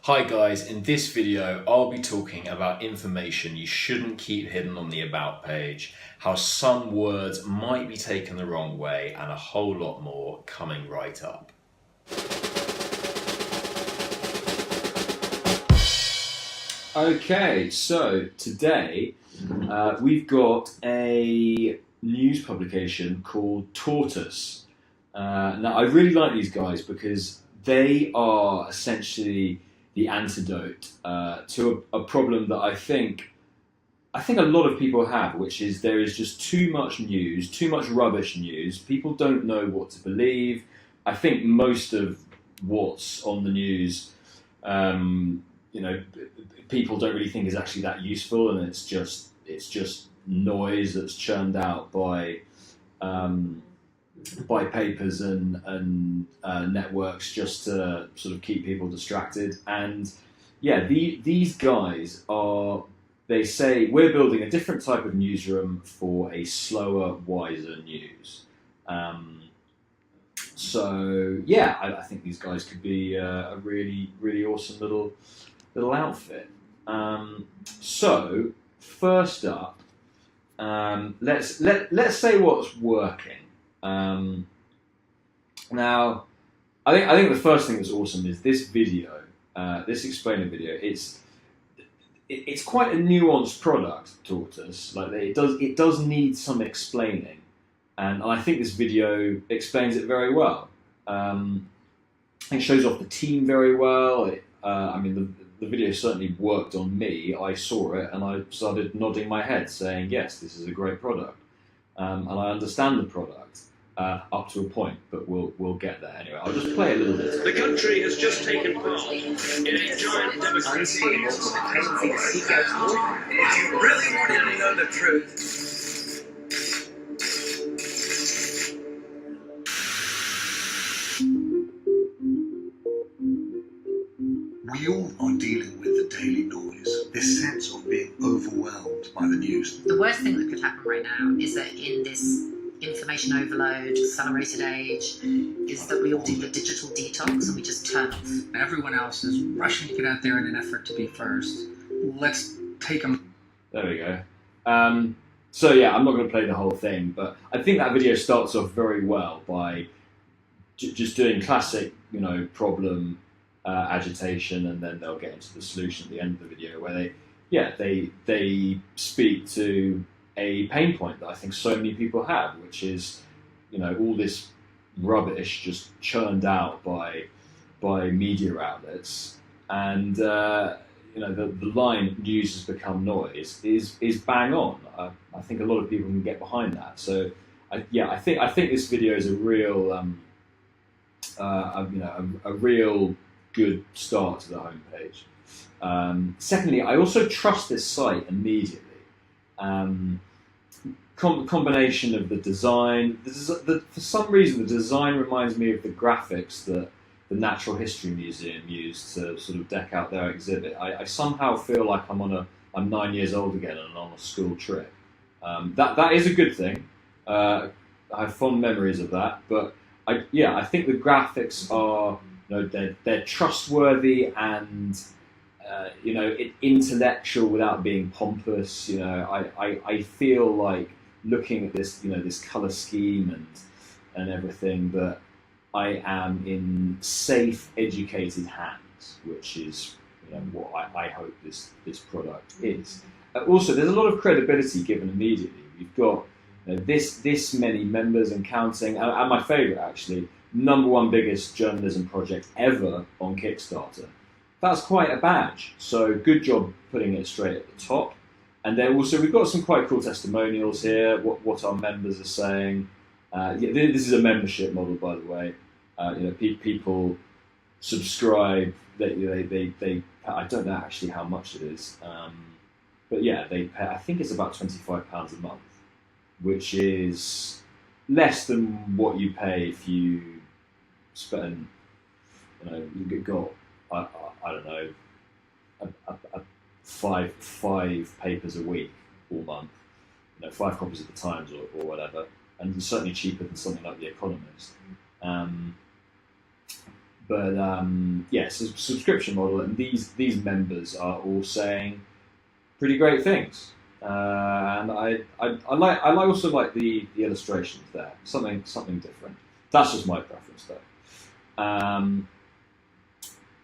Hi guys, in this video I'll be talking about information you shouldn't keep hidden on the About page, how some words might be taken the wrong way, and a whole lot more coming right up. Okay, so today we've got a news publication called Tortoise. Now I really like these guys because they are essentially the antidote to a problem that I think a lot of people have, which is there is just too much news, too much rubbish news. People don't know what to believe. I think most of what's on the news, you know, people don't really think is actually that useful, and it's just noise that's churned out by papers and networks just to sort of keep people distracted. And yeah, these guys are. They say we're building a different type of newsroom for a slower, wiser news. Um, so yeah, I think these guys could be a really, really awesome little outfit. So first up, let's say what's working. Um, Now, I think the first thing that's awesome is this video, this explainer video. It's quite a nuanced product, Tortoise. Like it does need some explaining, and I think this video explains it very well. It shows off the team very well. I mean, the video certainly worked on me. I saw it and I started nodding my head, saying, "Yes, this is a great product," and I understand the product. Up to a point, but we'll get there anyway. I'll just play a little bit. The country has just taken part in a giant democracy. If you really wanted to know the truth, we all are dealing with the daily noise, this sense of being overwhelmed by the news. The worst thing that could happen right now is that in this information overload, accelerated age, is that we all do the digital detox and we just turn off. Everyone else is rushing to get out there in an effort to be first. Let's take them. There we go. So yeah, I'm not going to play the whole thing, but I think that video starts off very well by just doing classic, problem agitation, and then they'll get into the solution at the end of the video, where they speak to a pain point that I think so many people have, which is, all this rubbish just churned out by media outlets, and the line "news has become noise" is bang on. I think a lot of people can get behind that. So I think this video is a real a real good start to the homepage. Secondly, I also trust this site immediately. Combination of the design. For some reason, the design reminds me of the graphics that the Natural History Museum used to sort of deck out their exhibit. I somehow feel like I'm 9 years old again and on a school trip. That is a good thing. I have fond memories of that. But I think the graphics are, they're trustworthy and intellectual without being pompous. I feel like looking at this, this color scheme and everything, that I am in safe, educated hands, which is what I hope this product is. Also, there's a lot of credibility given immediately. We've got this many members and counting, and my favourite actually, #1 biggest journalism project ever on Kickstarter. That's quite a badge. So good job putting it straight at the top. And then also we've got some quite cool testimonials here. What our members are saying. This is a membership model, by the way. People subscribe. They I don't know actually how much it is, but yeah, they pay. I think it's about £25 a month, which is less than what you pay if you spend. You got I don't know, five papers a week all month, 5 copies of the Times or whatever, and it's certainly cheaper than something like The Economist. it's a subscription model, and these members are all saying pretty great things. And I also like the illustrations there, something different. That's just my preference, though.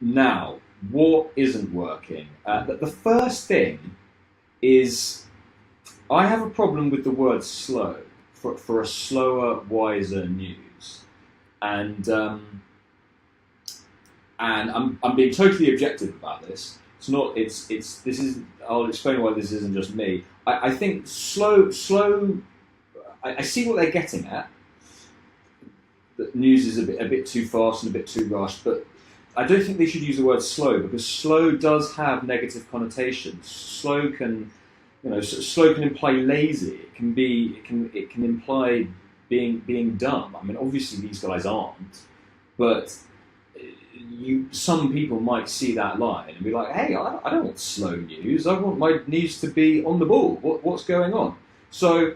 Now, what isn't working? The first thing is I have a problem with the word slow for a slower, wiser news, and I'm being totally objective about this. It's not. This is. I'll explain why this isn't just me. I think slow. I see what they're getting at. That news is a bit too fast and a bit too rushed, but I don't think they should use the word slow, because slow does have negative connotations. Slow can imply lazy. It can imply being dumb. I mean, obviously these guys aren't, but some people might see that line and be like, hey, I don't want slow news. I want my news to be on the ball. What's going on? So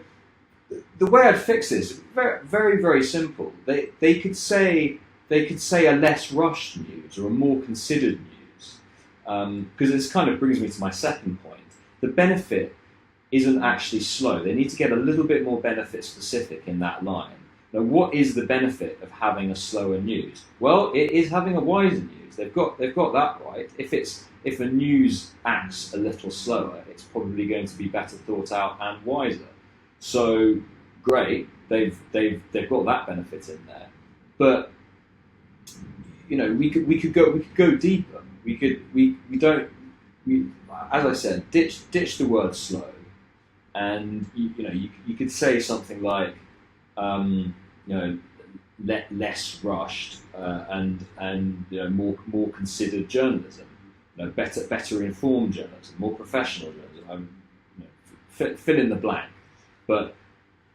the way I'd fix this, very, very, very simple. They could say a less rushed news or a more considered news, because this kind of brings me to my second point. The benefit isn't actually slow. They need to get a little bit more benefit specific in that line. Now, what is the benefit of having a slower news? Well, it is having a wiser news. They've got that right. If a news acts a little slower, it's probably going to be better thought out and wiser. So great, they've got that benefit in there. But we could go deeper. As I said, ditch the word slow, and you could say something like less rushed and more considered journalism, better informed journalism, more professional journalism. Fill in the blank. But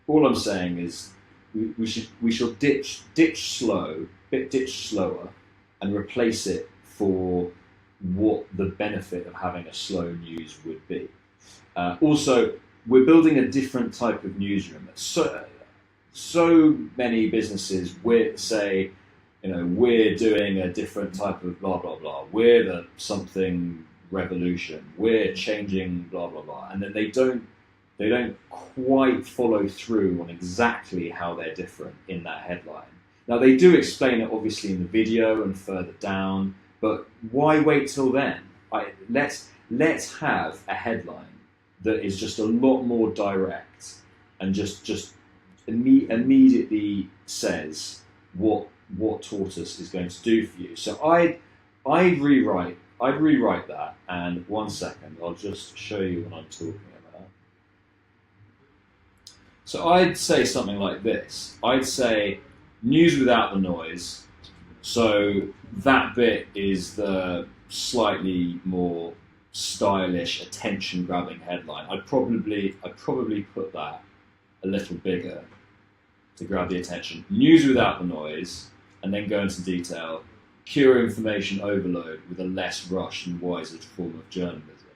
all I'm saying is we should ditch slower, and replace it for what the benefit of having a slow news would be. Also, we're building a different type of newsroom. So many businesses say, we're doing a different type of blah blah blah. We're the something revolution. We're changing blah blah blah, and then they don't quite follow through on exactly how they're different in that headline. Now, they do explain it obviously in the video and further down, but why wait till then? Let's have a headline that is just a lot more direct and just immediately says what Tortoise is going to do for you. So I'd rewrite that, and 1 second, I'll just show you what I'm talking about. So I'd say something like this. I'd say news without the noise. So that bit is the slightly more stylish, attention-grabbing headline. I'd probably put that a little bigger to grab the attention. News without the noise, and then go into detail. Cure information overload with a less rushed and wiser form of journalism.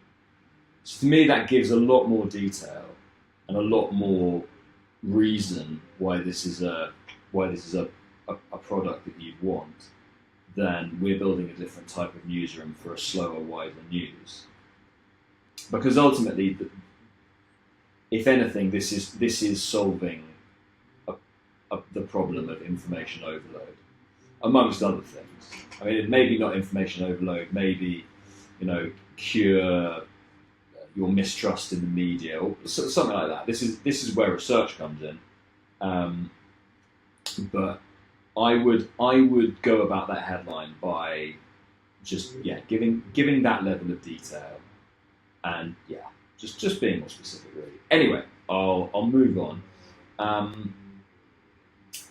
So to me, that gives a lot more detail and a lot more reason why this is a product that you'd want, than we're building a different type of newsroom for a slower, wider news. Because ultimately, if anything, this is solving the problem of information overload, amongst other things. I mean, maybe not information overload, maybe cure your mistrust in the media, or something like that. This is where research comes in. But I would go about that headline by just giving that level of detail, and just being more specific, really. Anyway, I'll move on.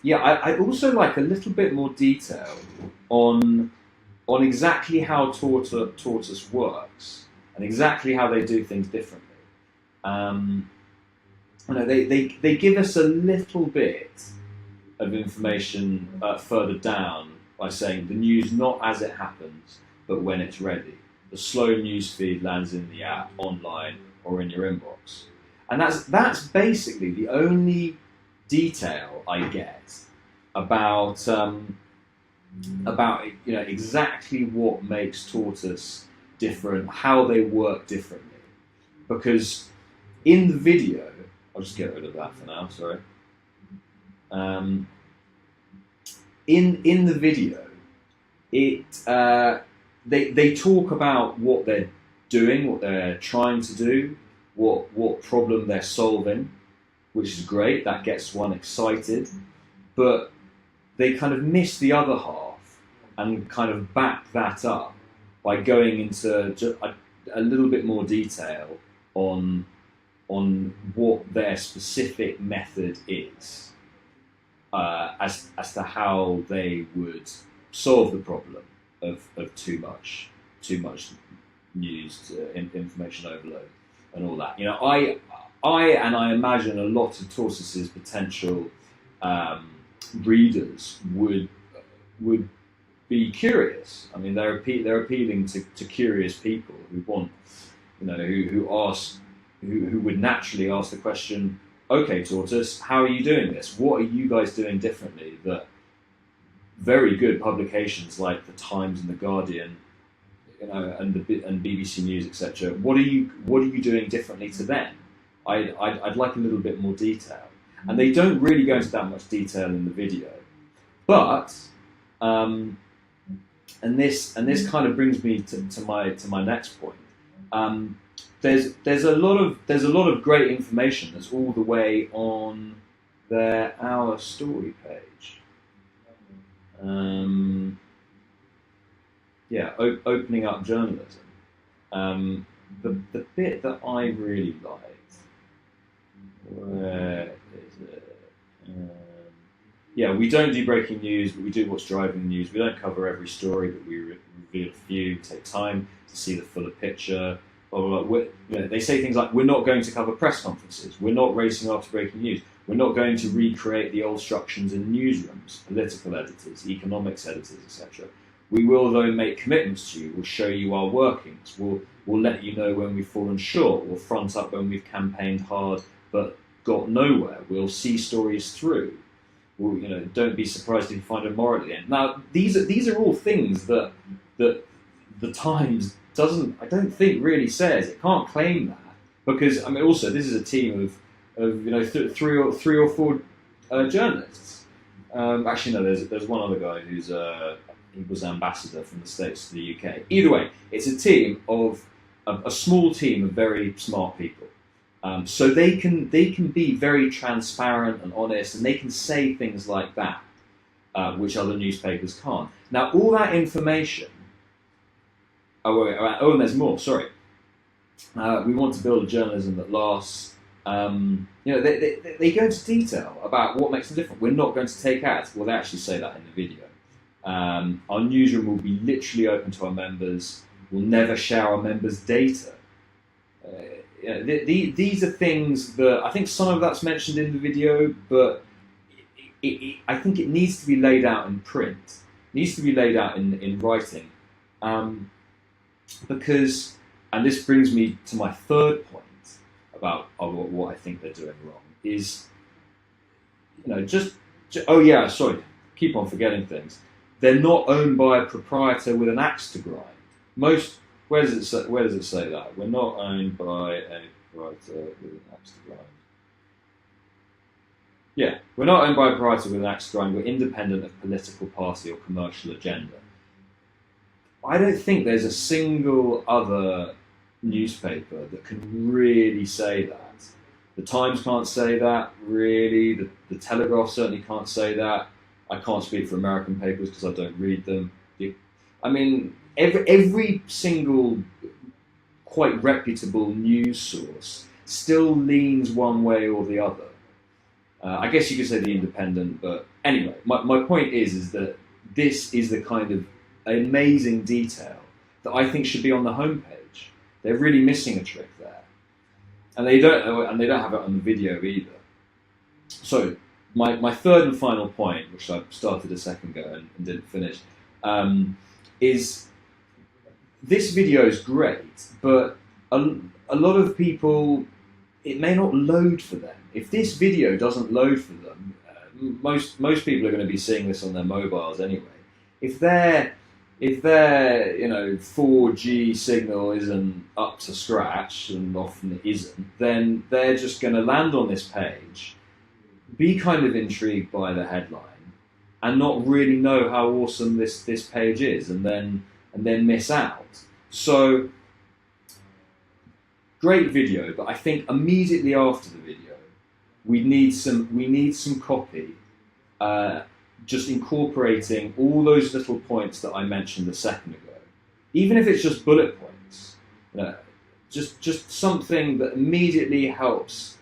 I'd also like a little bit more detail on exactly how Tortoise works and exactly how they do things differently. They give us a little bit of information further down by saying the news not as it happens, but when it's ready. The slow news feed lands in the app, online, or in your inbox. And that's basically the only detail I get about about exactly what makes Tortoise different, how they work differently. Because in the video, I'll just get rid of that for now. Sorry. In the video, they talk about what they're doing, what they're trying to do, what problem they're solving, which is great. That gets one excited, but they kind of miss the other half and kind of back that up by going into just a little bit more detail on what their specific method is, as to how they would solve the problem of too much news, information overload, and all that. I imagine a lot of Tortoise's potential readers would be curious. I mean, they're appealing to curious people who want, who would naturally ask the question, okay, Tortoise, how are you doing this? What are you guys doing differently that very good publications like the Times and the Guardian, and BBC News, etc. What are you doing differently to them? I'd like a little bit more detail, and they don't really go into that much detail in the video. But and this kind of brings me to my next point. There's a lot of great information that's all the way on their Our Story page. Opening up journalism. The bit that I really liked, where is it? We don't do breaking news, but we do what's driving the news. We don't cover every story, but we reveal a few. Take time to see the fuller picture. Blah, blah, blah. They say things like, we're not going to cover press conferences. We're not racing after breaking news. We're not going to recreate the old structures in newsrooms, political editors, economics editors, etc. We will, though, make commitments to you. We'll show you our workings. We'll let you know when we've fallen short. We'll front up when we've campaigned hard but got nowhere. We'll see stories through. Don't be surprised if you find a moral at the end. Now, these are all things that the Times doesn't, I don't think, really says. It can't claim that, because also this is a team of three or four journalists. Actually, no, there's one other guy who's he was ambassador from the States to the UK. Either way, it's a team of a small team of very smart people. So they can be very transparent and honest, and they can say things like that, which other newspapers can't. Now, all that information. And there's more. Sorry. We want to build a journalism that lasts. They go into detail about what makes them different. We're not going to take ads. Well, they actually say that in the video. Our newsroom will be literally open to our members. We'll never share our members' data. These are things that I think some of that's mentioned in the video, but I think it needs to be laid out in print. It needs to be laid out in writing. Because, and this brings me to my third point about what I think they're doing wrong, is, keep on forgetting things. They're not owned by a proprietor with an axe to grind. Where does it say that? We're not owned by a proprietor with an axe to grind. Yeah, we're not owned by a proprietor with an axe to grind. We're independent of political party or commercial agenda. I don't think there's a single other newspaper that can really say that. The Times can't say that, really. The Telegraph certainly can't say that. I can't speak for American papers because I don't read them. Every single quite reputable news source still leans one way or the other. I guess you could say The Independent, but anyway, my point is that this is the kind of amazing detail that I think should be on the homepage. They're really missing a trick there, and they don't have it on the video either. So my third and final point, which I started a second ago and didn't finish, is this video is great, but a lot of people, it may not load for them. If this video doesn't load for them, most people are going to be seeing this on their mobiles anyway. if their 4G signal isn't up to scratch, and often it isn't, then they're just going to land on this page, be kind of intrigued by the headline, and not really know how awesome this page is, and then miss out. So great video, but I think immediately after the video, we need some copy, just incorporating all those little points that I mentioned a second ago. Even if it's just bullet points, just something that immediately helps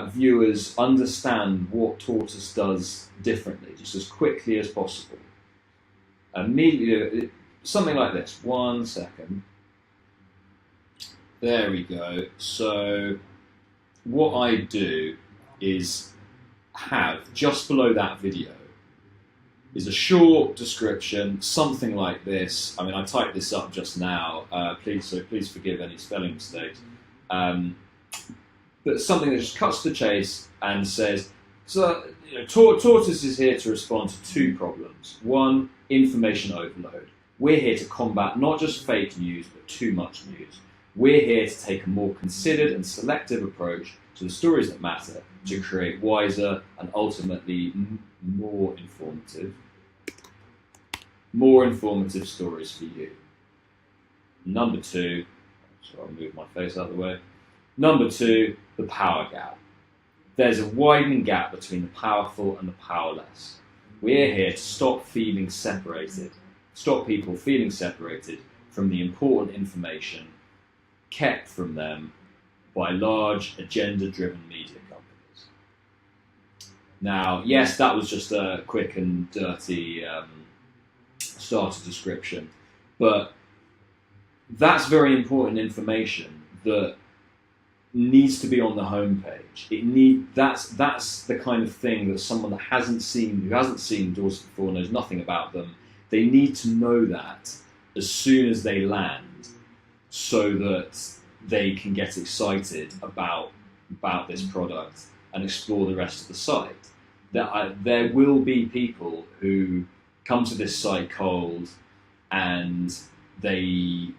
viewers understand what Tortoise does differently, just as quickly as possible. Immediately, something like this. 1 second. There we go. So what I do is have, just below that video, is a short description, something like this. I mean, I typed this up just now, please forgive any spelling mistakes. But something that just cuts to the chase and says, so Tortoise is here to respond to 2 problems. 1, information overload. We're here to combat not just fake news, but too much news. We're here to take a more considered and selective approach to the stories that matter, to create wiser and ultimately more informative stories for you. Number 2, so I'll move my face out of the way. Number 2, the power gap. There's a widening gap between the powerful and the powerless. We're here to stop people feeling separated from the important information kept from them by large agenda-driven media companies. Now, yes, that was just a quick and dirty starter description, but that's very important information that needs to be on the homepage. That's the kind of thing that someone who hasn't seen Dorset before, knows nothing about them, they need to know that as soon as they land, so that they can get excited about this product and explore the rest of the site. There will be people who come to this site cold, and they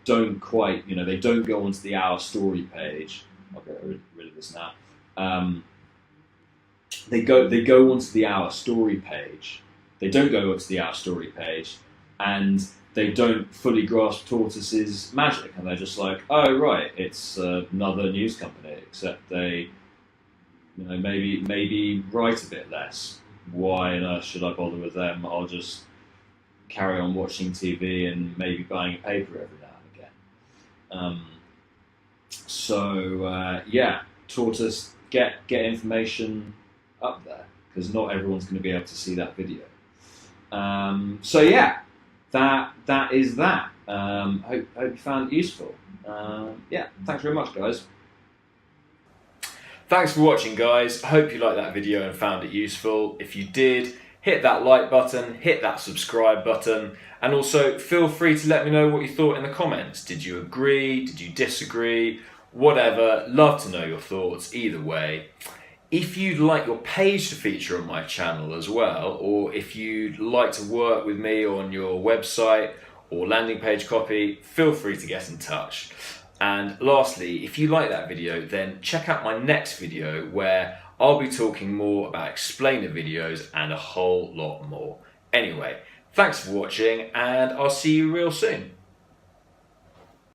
don't quite, they don't go onto the Our Story page. I'll get rid of this now. They go onto the Our Story page. They don't go onto the Our Story page, and they don't fully grasp Tortoise's magic, and they're just like, oh right, it's another news company, except they, maybe write a bit less. Why on earth should I bother with them? I'll just carry on watching TV and maybe buying a paper every now and again. Yeah, Tortoise, get information up there, because not everyone's going to be able to see that video. Yeah, that is that. Hope you found it useful. Yeah, thanks very much, guys. Thanks for watching, guys. Hope you liked that video and found it useful. If you did, hit that like button, hit that subscribe button, and also feel free to let me know what you thought in the comments. Did you agree? Did you disagree? Whatever, love to know your thoughts either way. If you'd like your page to feature on my channel as well, or if you'd like to work with me on your website or landing page copy, feel free to get in touch. And lastly, if you like that video, then check out my next video where I'll be talking more about explainer videos and a whole lot more. Anyway, thanks for watching, and I'll see you real soon.